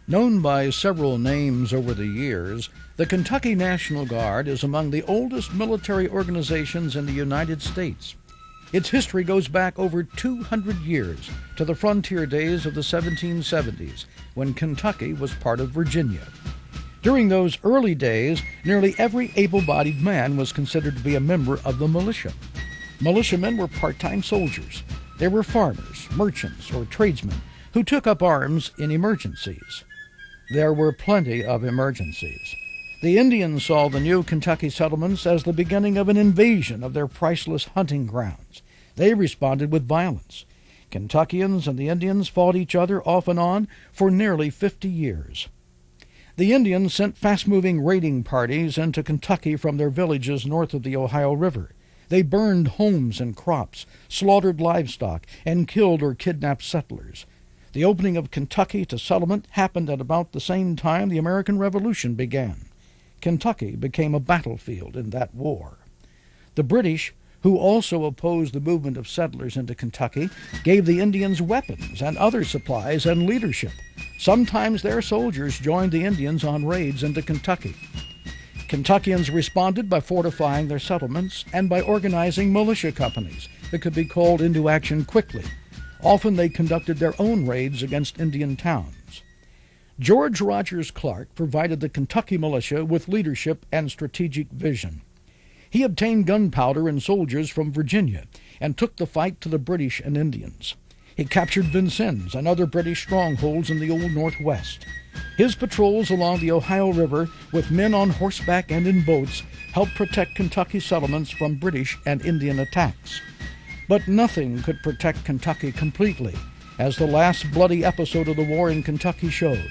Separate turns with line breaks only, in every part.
Known by several names over the years, the Kentucky National Guard is among the oldest military organizations in the United States. Its history goes back over 200 years to the frontier days of the 1770s, when Kentucky was part of Virginia. During those early days, nearly every able-bodied man was considered to be a member of the militia. Militiamen were part-time soldiers. They were farmers, merchants, or tradesmen who took up arms in emergencies. There were plenty of emergencies. The Indians saw the new Kentucky settlements as the beginning of an invasion of their priceless hunting grounds. They responded with violence. Kentuckians and the Indians fought each other off and on for nearly 50 years. The Indians sent fast-moving raiding parties into Kentucky from their villages north of the Ohio River. They burned homes and crops, slaughtered livestock, and killed or kidnapped settlers. The opening of Kentucky to settlement happened at about the same time the American Revolution began. Kentucky became a battlefield in that war. The British, who also opposed the movement of settlers into Kentucky, gave the Indians weapons and other supplies and leadership. Sometimes their soldiers joined the Indians on raids into Kentucky. Kentuckians responded by fortifying their settlements and by organizing militia companies that could be called into action quickly. Often they conducted their own raids against Indian towns. George Rogers Clark provided the Kentucky militia with leadership and strategic vision. He obtained gunpowder and soldiers from Virginia and took the fight to the British and Indians. He captured Vincennes and other British strongholds in the Old Northwest. His patrols along the Ohio River with men on horseback and in boats helped protect Kentucky settlements from British and Indian attacks. But nothing could protect Kentucky completely, as the last bloody episode of the war in Kentucky showed.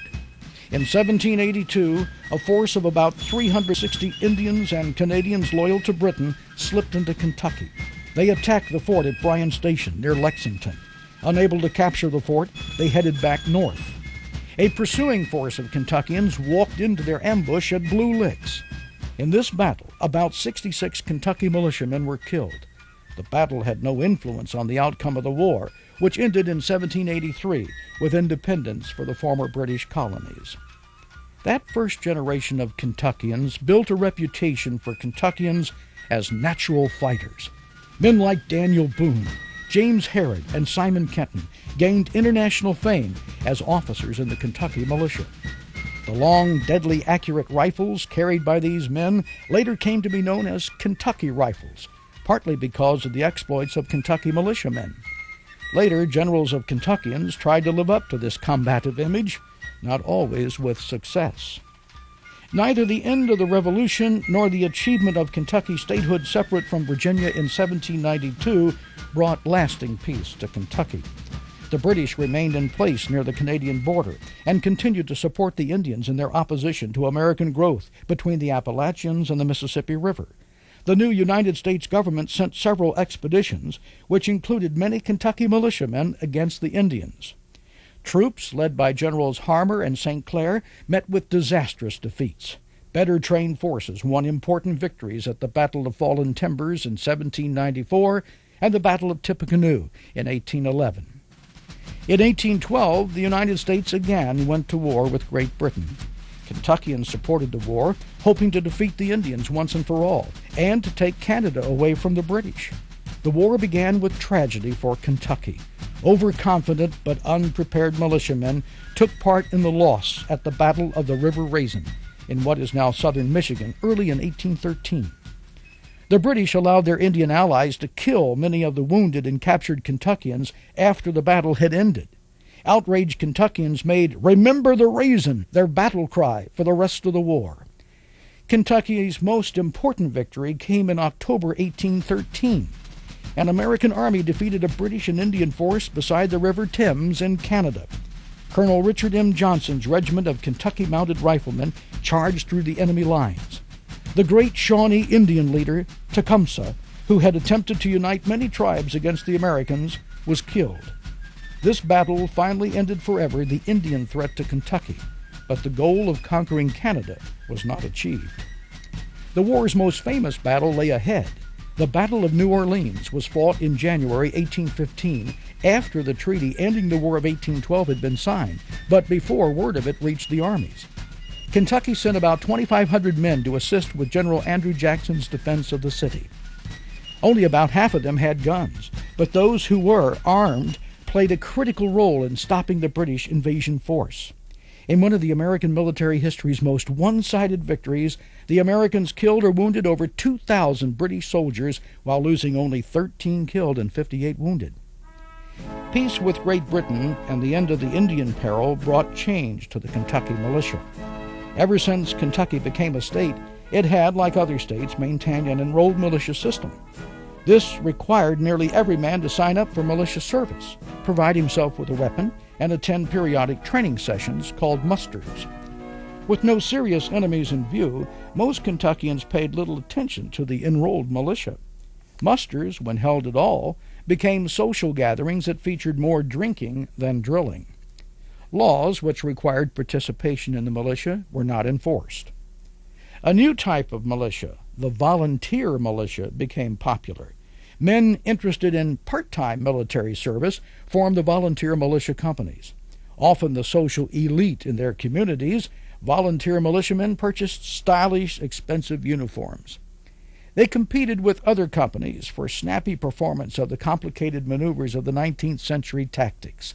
In 1782, a force of about 360 Indians and Canadians loyal to Britain slipped into Kentucky. They attacked the fort at Bryan Station near Lexington. Unable to capture the fort, they headed back north. A pursuing force of Kentuckians walked into their ambush at Blue Licks. In this battle, about 66 Kentucky militiamen were killed. The battle had no influence on the outcome of the war, which ended in 1783 with independence for the former British colonies. That first generation of Kentuckians built a reputation for Kentuckians as natural fighters. Men like Daniel Boone, James Harrod, and Simon Kenton gained international fame as officers in the Kentucky militia. The long, deadly, accurate rifles carried by these men later came to be known as Kentucky rifles, partly because of the exploits of Kentucky militiamen. Later, generals of Kentuckians tried to live up to this combative image, not always with success. Neither the end of the Revolution nor the achievement of Kentucky statehood separate from Virginia in 1792 brought lasting peace to Kentucky. The British remained in place near the Canadian border and continued to support the Indians in their opposition to American growth between the Appalachians and the Mississippi River. The new United States government sent several expeditions, which included many Kentucky militiamen against the Indians. Troops, led by Generals Harmer and St. Clair, met with disastrous defeats. Better trained forces won important victories at the Battle of Fallen Timbers in 1794 and the Battle of Tippecanoe in 1811. In 1812, the United States again went to war with Great Britain. Kentuckians supported the war, hoping to defeat the Indians once and for all, and to take Canada away from the British. The war began with tragedy for Kentucky. Overconfident but unprepared militiamen took part in the loss at the Battle of the River Raisin in what is now southern Michigan early in 1813. The British allowed their Indian allies to kill many of the wounded and captured Kentuckians after the battle had ended. Outraged Kentuckians made "Remember the Raisin" their battle cry for the rest of the war. Kentucky's most important victory came in October 1813. An American army defeated a British and Indian force beside the River Thames in Canada. Colonel Richard M. Johnson's regiment of Kentucky Mounted Riflemen charged through the enemy lines. The great Shawnee Indian leader, Tecumseh, who had attempted to unite many tribes against the Americans, was killed. This battle finally ended forever the Indian threat to Kentucky, but the goal of conquering Canada was not achieved. The war's most famous battle lay ahead, The Battle of New Orleans was fought in January 1815 after the treaty ending the War of 1812 had been signed, but before word of it reached the armies. Kentucky sent about 2,500 men to assist with General Andrew Jackson's defense of the city. Only about half of them had guns, but those who were armed played a critical role in stopping the British invasion force. In one of the American military history's most one-sided victories, the Americans killed or wounded over 2,000 British soldiers while losing only 13 killed and 58 wounded. Peace with Great Britain and the end of the Indian peril brought change to the Kentucky militia. Ever since Kentucky became a state, it had, like other states, maintained an enrolled militia system. This required nearly every man to sign up for militia service, provide himself with a weapon, and attend periodic training sessions called musters. With no serious enemies in view, most Kentuckians paid little attention to the enrolled militia. Musters, when held at all, became social gatherings that featured more drinking than drilling. Laws which required participation in the militia were not enforced. A new type of militia, the volunteer militia, became popular. Men interested in part-time military service formed the volunteer militia companies. Often the social elite in their communities, volunteer militiamen purchased stylish, expensive uniforms. They competed with other companies for snappy performance of the complicated maneuvers of the 19th century tactics.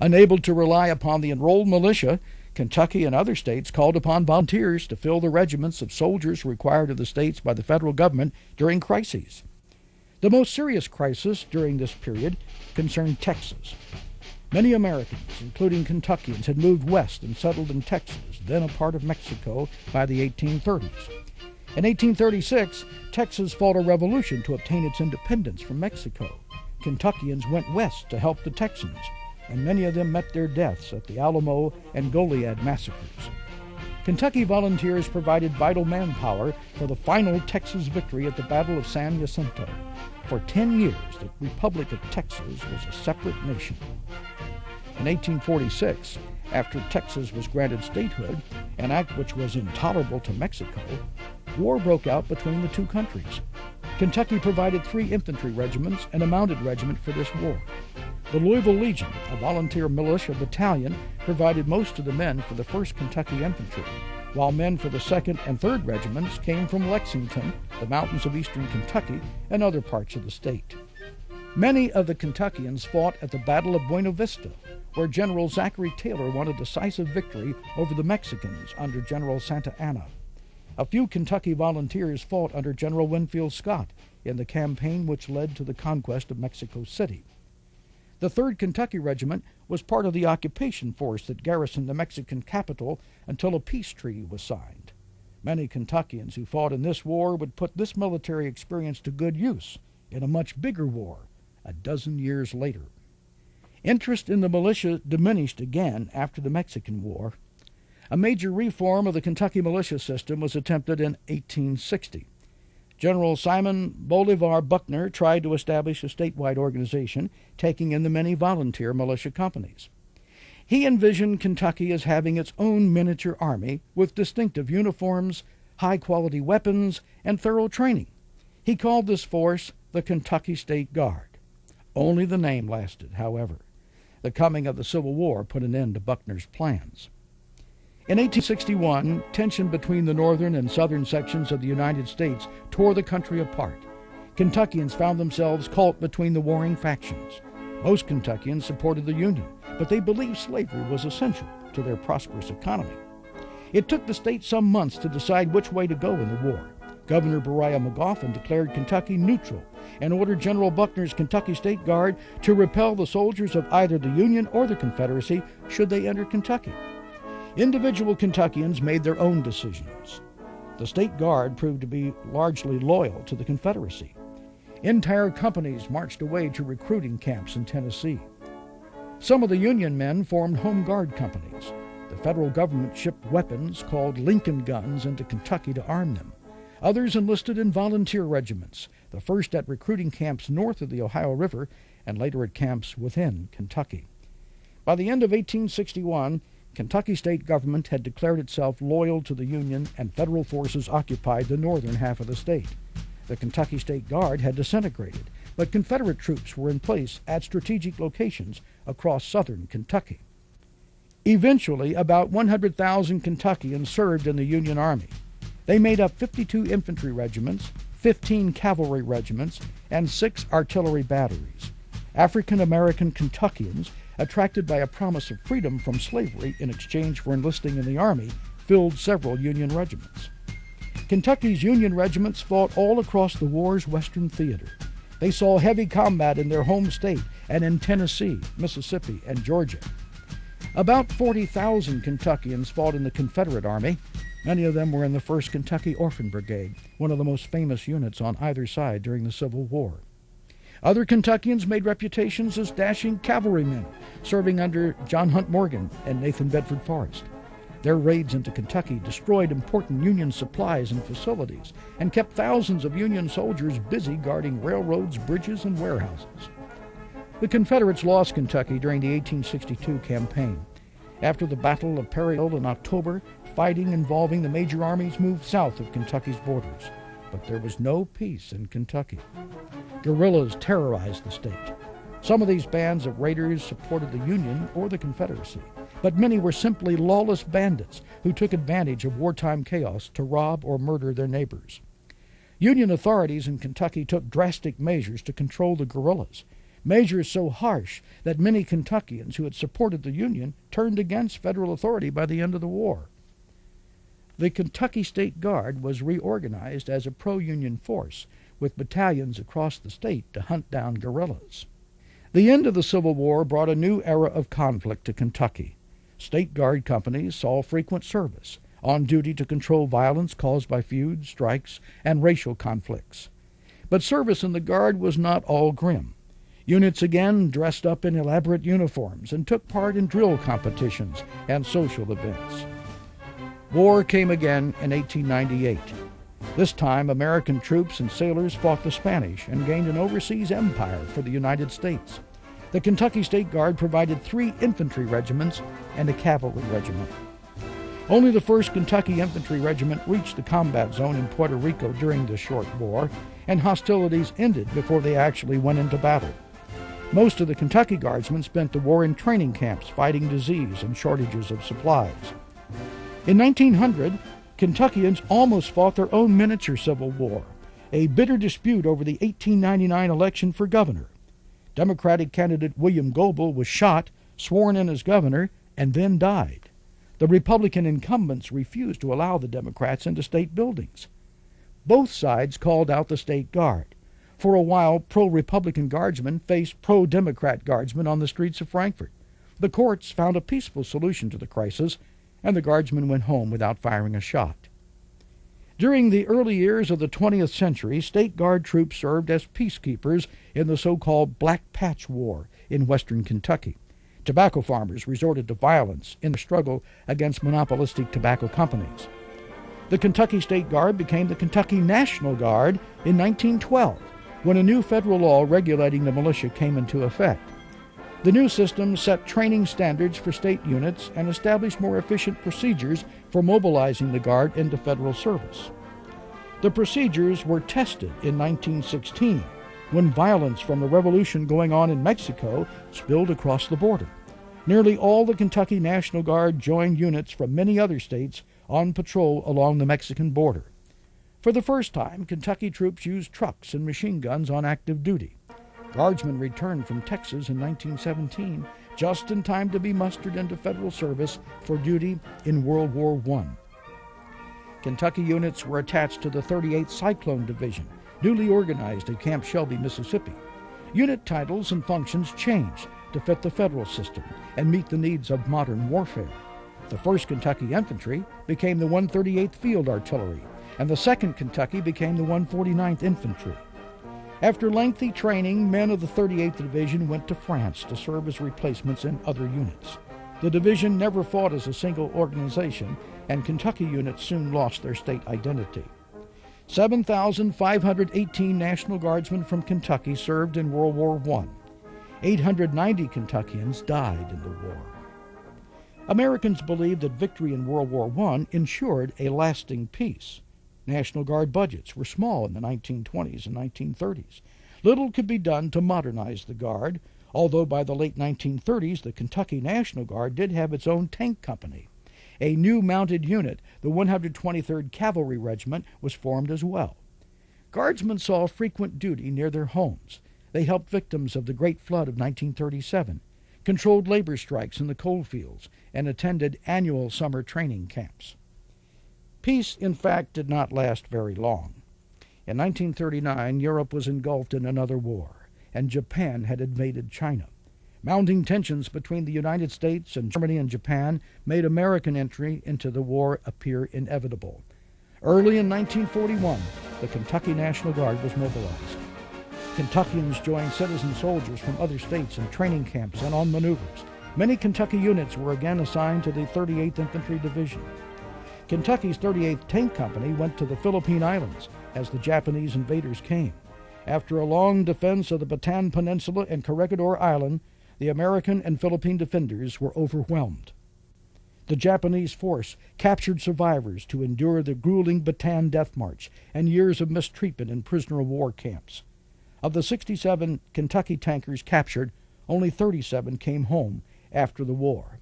Unable to rely upon the enrolled militia, Kentucky and other states called upon volunteers to fill the regiments of soldiers required of the states by the federal government during crises. The most serious crisis during this period concerned Texas. Many Americans, including Kentuckians, had moved west and settled in Texas, then a part of Mexico, by the 1830s. In 1836, Texas fought a revolution to obtain its independence from Mexico. Kentuckians went west to help the Texans, and many of them met their deaths at the Alamo and Goliad massacres. Kentucky volunteers provided vital manpower for the final Texas victory at the Battle of San Jacinto. For 10 years, the Republic of Texas was a separate nation. In 1846, after Texas was granted statehood, an act which was intolerable to Mexico, war broke out between the two countries. Kentucky provided 3 infantry regiments and a mounted regiment for this war. The Louisville Legion, a volunteer militia battalion, provided most of the men for the 1st Kentucky Infantry, while men for the 2nd and 3rd regiments came from Lexington, the mountains of eastern Kentucky, and other parts of the state. Many of the Kentuckians fought at the Battle of Buena Vista, where General Zachary Taylor won a decisive victory over the Mexicans under General Santa Anna. A few Kentucky volunteers fought under General Winfield Scott in the campaign which led to the conquest of Mexico City. The 3rd Kentucky Regiment was part of the occupation force that garrisoned the Mexican capital until a peace treaty was signed. Many Kentuckians who fought in this war would put this military experience to good use in a much bigger war a dozen years later. Interest in the militia diminished again after the Mexican War. A major reform of the Kentucky militia system was attempted in 1860. General Simon Bolivar Buckner tried to establish a statewide organization, taking in the many volunteer militia companies. He envisioned Kentucky as having its own miniature army with distinctive uniforms, high-quality weapons, and thorough training. He called this force the Kentucky State Guard. Only the name lasted, however. The coming of the Civil War put an end to Buckner's plans. In 1861, tension between the northern and southern sections of the United States tore the country apart. Kentuckians found themselves caught between the warring factions. Most Kentuckians supported the Union, but they believed slavery was essential to their prosperous economy. It took the state some months to decide which way to go in the war. Governor Beriah Magoffin declared Kentucky neutral and ordered General Buckner's Kentucky State Guard to repel the soldiers of either the Union or the Confederacy should they enter Kentucky. Individual Kentuckians made their own decisions. The State Guard proved to be largely loyal to the Confederacy. Entire companies marched away to recruiting camps in Tennessee. Some of the Union men formed Home Guard companies. The federal government shipped weapons called Lincoln guns into Kentucky to arm them. Others enlisted in volunteer regiments, the first at recruiting camps north of the Ohio River and later at camps within Kentucky. By the end of 1861, Kentucky state government had declared itself loyal to the Union, and federal forces occupied the northern half of the state. The Kentucky State Guard had disintegrated, but Confederate troops were in place at strategic locations across southern Kentucky. Eventually, about 100,000 Kentuckians served in the Union Army. They made up 52 infantry regiments, 15 cavalry regiments, and 6 artillery batteries. African-American Kentuckians, attracted by a promise of freedom from slavery in exchange for enlisting in the Army, filled several Union regiments. Kentucky's Union regiments fought all across the war's western theater. They saw heavy combat in their home state and in Tennessee, Mississippi, and Georgia. About 40,000 Kentuckians fought in the Confederate Army. Many of them were in the 1st Kentucky Orphan Brigade, one of the most famous units on either side during the Civil War. Other Kentuckians made reputations as dashing cavalrymen, serving under John Hunt Morgan and Nathan Bedford Forrest. Their raids into Kentucky destroyed important Union supplies and facilities and kept thousands of Union soldiers busy guarding railroads, bridges, and warehouses. The Confederates lost Kentucky during the 1862 campaign. After the Battle of Perryville in October, fighting involving the major armies moved south of Kentucky's borders. But there was no peace in Kentucky. Guerrillas terrorized the state. Some of these bands of raiders supported the Union or the Confederacy, but many were simply lawless bandits who took advantage of wartime chaos to rob or murder their neighbors. Union authorities in Kentucky took drastic measures to control the guerrillas, measures so harsh that many Kentuckians who had supported the Union turned against federal authority by the end of the war. The Kentucky State Guard was reorganized as a pro-Union force with battalions across the state to hunt down guerrillas. The end of the Civil War brought a new era of conflict to Kentucky. State Guard companies saw frequent service, on duty to control violence caused by feuds, strikes, and racial conflicts. But service in the Guard was not all grim. Units again dressed up in elaborate uniforms and took part in drill competitions and social events. War came again in 1898. This time, American troops and sailors fought the Spanish and gained an overseas empire for the United States. The Kentucky State Guard provided 3 infantry regiments and a cavalry regiment. Only the 1st Kentucky Infantry Regiment reached the combat zone in Puerto Rico during this short war, and hostilities ended before they actually went into battle. Most of the Kentucky Guardsmen spent the war in training camps fighting disease and shortages of supplies. In 1900, Kentuckians almost fought their own miniature civil war, a bitter dispute over the 1899 election for governor. Democratic candidate William Goebel was shot, sworn in as governor, and then died. The Republican incumbents refused to allow the Democrats into state buildings. Both sides called out the State Guard. For a while, pro-Republican guardsmen faced pro-Democrat guardsmen on the streets of Frankfort. The courts found a peaceful solution to the crisis, and the guardsmen went home without firing a shot. During the early years of the 20th century, State Guard troops served as peacekeepers in the so-called Black Patch War in western Kentucky. Tobacco farmers resorted to violence in the struggle against monopolistic tobacco companies. The Kentucky State Guard became the Kentucky National Guard in 1912, when a new federal law regulating the militia came into effect. The new system set training standards for state units and established more efficient procedures for mobilizing the Guard into federal service. The procedures were tested in 1916, when violence from the revolution going on in Mexico spilled across the border. Nearly all the Kentucky National Guard joined units from many other states on patrol along the Mexican border. For the first time, Kentucky troops used trucks and machine guns on active duty. Guardsmen returned from Texas in 1917, just in time to be mustered into federal service for duty in World War I. Kentucky units were attached to the 38th Cyclone Division, newly organized at Camp Shelby, Mississippi. Unit titles and functions changed to fit the federal system and meet the needs of modern warfare. The 1st Kentucky Infantry became the 138th Field Artillery, and the 2nd Kentucky became the 149th Infantry. After lengthy training, men of the 38th Division went to France to serve as replacements in other units. The division never fought as a single organization, and Kentucky units soon lost their state identity. 7,518 National Guardsmen from Kentucky served in World War I. 890 Kentuckians died in the war. Americans believed that victory in World War I ensured a lasting peace. National Guard budgets were small in the 1920s and 1930s. Little could be done to modernize the Guard, although by the late 1930s the Kentucky National Guard did have its own tank company. A new mounted unit, the 123rd Cavalry Regiment, was formed as well. Guardsmen saw frequent duty near their homes. They helped victims of the Great Flood of 1937, controlled labor strikes in the coal fields, and attended annual summer training camps. Peace, in fact, did not last very long. In 1939, Europe was engulfed in another war, and Japan had invaded China. Mounting tensions between the United States and Germany and Japan made American entry into the war appear inevitable. Early in 1941, the Kentucky National Guard was mobilized. Kentuckians joined citizen soldiers from other states in training camps and on maneuvers. Many Kentucky units were again assigned to the 38th Infantry Division. Kentucky's 38th Tank Company went to the Philippine Islands as the Japanese invaders came. After a long defense of the Bataan Peninsula and Corregidor Island, the American and Philippine defenders were overwhelmed. The Japanese force captured survivors to endure the grueling Bataan Death March and years of mistreatment in prisoner of war camps. Of the 67 Kentucky tankers captured, only 37 came home after the war.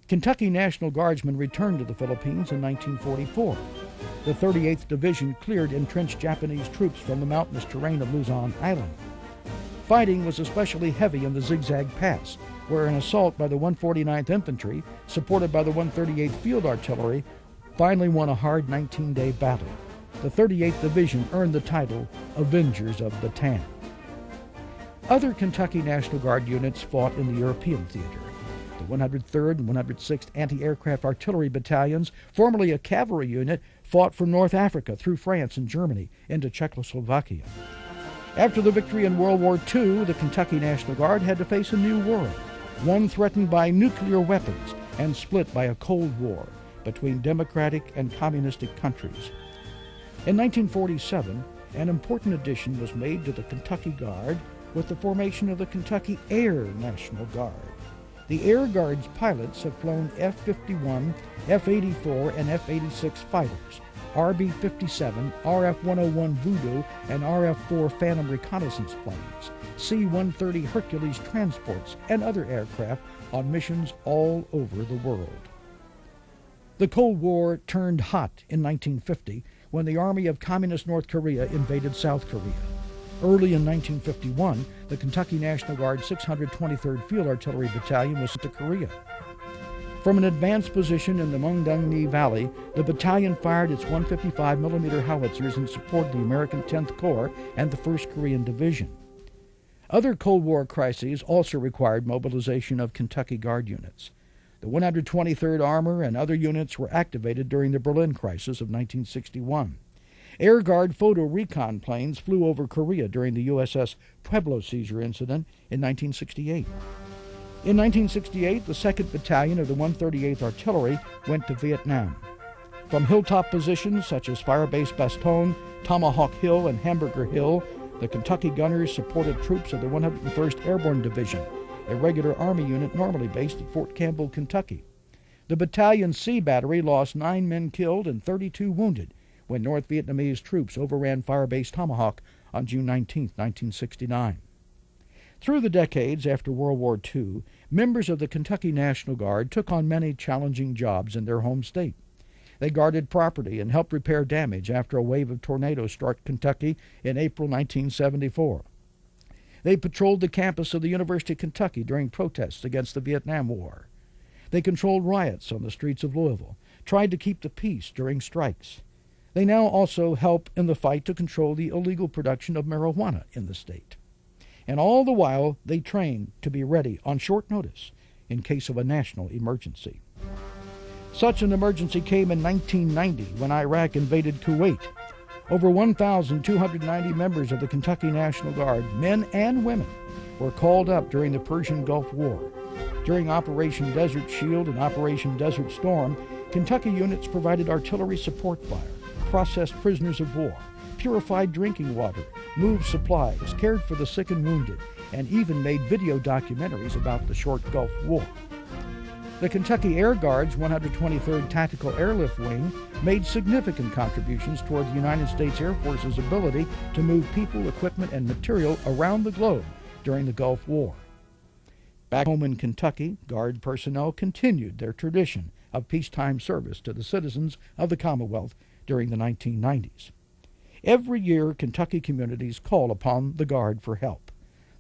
Kentucky National Guardsmen returned to the Philippines in 1944. The 38th Division cleared entrenched Japanese troops from the mountainous terrain of Luzon Island. Fighting was especially heavy in the Zigzag Pass, where an assault by the 149th Infantry, supported by the 138th Field Artillery, finally won a hard 19-day battle. The 38th Division earned the title Avengers of Bataan. Other Kentucky National Guard units fought in the European theater. The 103rd and 106th Anti-Aircraft Artillery Battalions, formerly a cavalry unit, fought from North Africa through France and Germany into Czechoslovakia. After the victory in World War II, the Kentucky National Guard had to face a new world, one threatened by nuclear weapons and split by a Cold War between democratic and communistic countries. In 1947, an important addition was made to the Kentucky Guard with the formation of the Kentucky Air National Guard. The Air Guard's pilots have flown F-51, F-84, and F-86 fighters, RB-57, RF-101 Voodoo, and RF-4 Phantom reconnaissance planes, C-130 Hercules transports, and other aircraft on missions all over the world. The Cold War turned hot in 1950 when the Army of Communist North Korea invaded South Korea. Early in 1951, the Kentucky National Guard's 623rd Field Artillery Battalion was sent to Korea. From an advanced position in the Mungdangni Valley, the battalion fired its 155mm howitzers in support of the American 10th Corps and the 1st Korean Division. Other Cold War crises also required mobilization of Kentucky Guard units. The 123rd Armor and other units were activated during the Berlin crisis of 1961. Air Guard photo recon planes flew over Korea during the USS Pueblo seizure incident in 1968. In 1968, the 2nd Battalion of the 138th Artillery went to Vietnam. From hilltop positions such as Firebase Bastogne, Tomahawk Hill, and Hamburger Hill, the Kentucky gunners supported troops of the 101st Airborne Division, a regular Army unit normally based at Fort Campbell, Kentucky. The battalion's C Battery lost 9 men killed and 32 wounded when North Vietnamese troops overran Firebase Tomahawk on June 19, 1969. Through the decades after World War II, members of the Kentucky National Guard took on many challenging jobs in their home state. They guarded property and helped repair damage after a wave of tornadoes struck Kentucky in April 1974. They patrolled the campus of the University of Kentucky during protests against the Vietnam War. They controlled riots on the streets of Louisville, tried to keep the peace during strikes. They now also help in the fight to control the illegal production of marijuana in the state. And all the while, they train to be ready on short notice in case of a national emergency. Such an emergency came in 1990 when Iraq invaded Kuwait. Over 1,290 members of the Kentucky National Guard, men and women, were called up during the Persian Gulf War. During Operation Desert Shield and Operation Desert Storm, Kentucky units provided artillery support fire, processed prisoners of war, purified drinking water, moved supplies, cared for the sick and wounded, and even made video documentaries about the short Gulf War. The Kentucky Air Guard's 123rd Tactical Airlift Wing made significant contributions toward the United States Air Force's ability to move people, equipment, and material around the globe during the Gulf War. Back home in Kentucky, Guard personnel continued their tradition of peacetime service to the citizens of the Commonwealth during the 1990s. Every year, Kentucky communities call upon the Guard for help.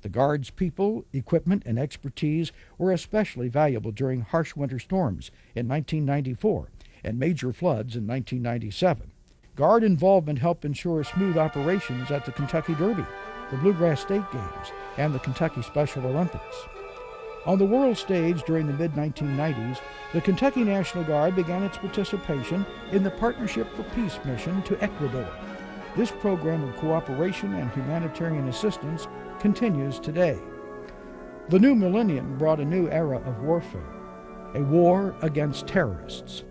The Guard's people, equipment, and expertise were especially valuable during harsh winter storms in 1994 and major floods in 1997. Guard involvement helped ensure smooth operations at the Kentucky Derby, the Bluegrass State Games, and the Kentucky Special Olympics. On the world stage during the mid-1990s, the Kentucky National Guard began its participation in the Partnership for Peace mission to Ecuador. This program of cooperation and humanitarian assistance continues today. The new millennium brought a new era of warfare, a war against terrorists.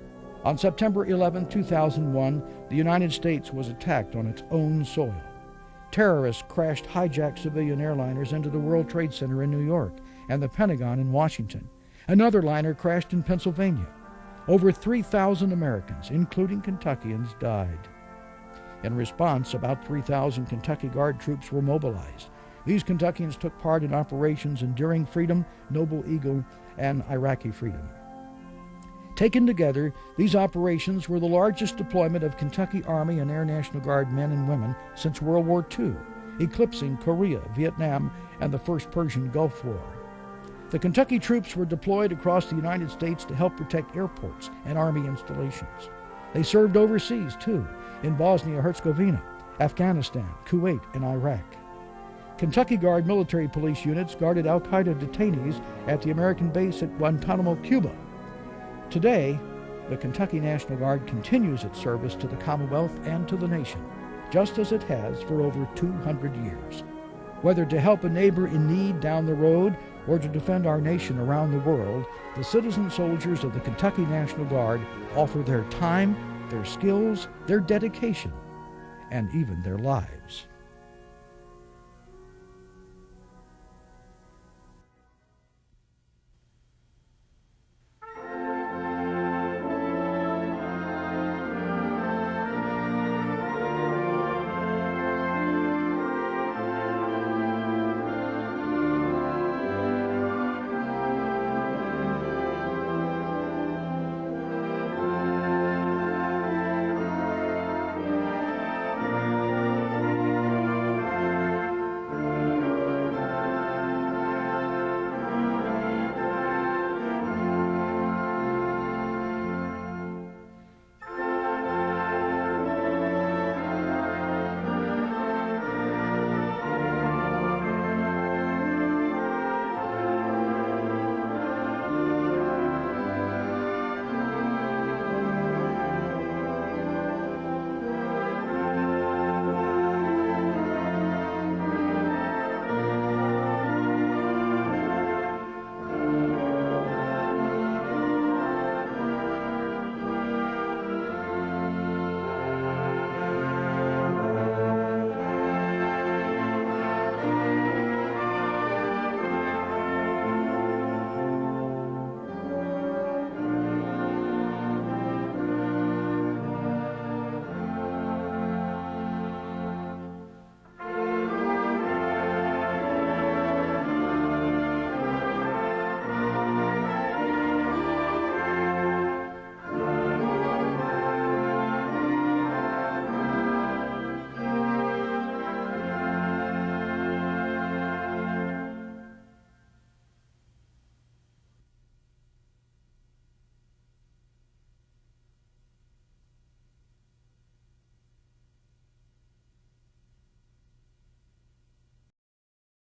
On September 11, 2001, the United States was attacked on its own soil. Terrorists crashed hijacked civilian airliners into the World Trade Center in New York and the Pentagon in Washington. Another liner crashed in Pennsylvania. Over 3,000 Americans, including Kentuckians, died. In response, about 3,000 Kentucky Guard troops were mobilized. These Kentuckians took part in operations Enduring Freedom, Noble Eagle, and Iraqi Freedom. Taken together, these operations were the largest deployment of Kentucky Army and Air National Guard men and women since World War II, eclipsing Korea, Vietnam, and the First Persian Gulf War. The Kentucky troops were deployed across the United States to help protect airports and Army installations. They served overseas, too, in Bosnia-Herzegovina, Afghanistan, Kuwait, and Iraq. Kentucky Guard military police units guarded al-Qaeda detainees at the American base at Guantanamo, Cuba. Today, the Kentucky National Guard continues its service to the Commonwealth and to the nation, just as it has for over 200 years. Whether to help a neighbor in need down the road or to defend our nation around the world, the citizen soldiers of the Kentucky National Guard offer their time, their skills, their dedication, and even their lives.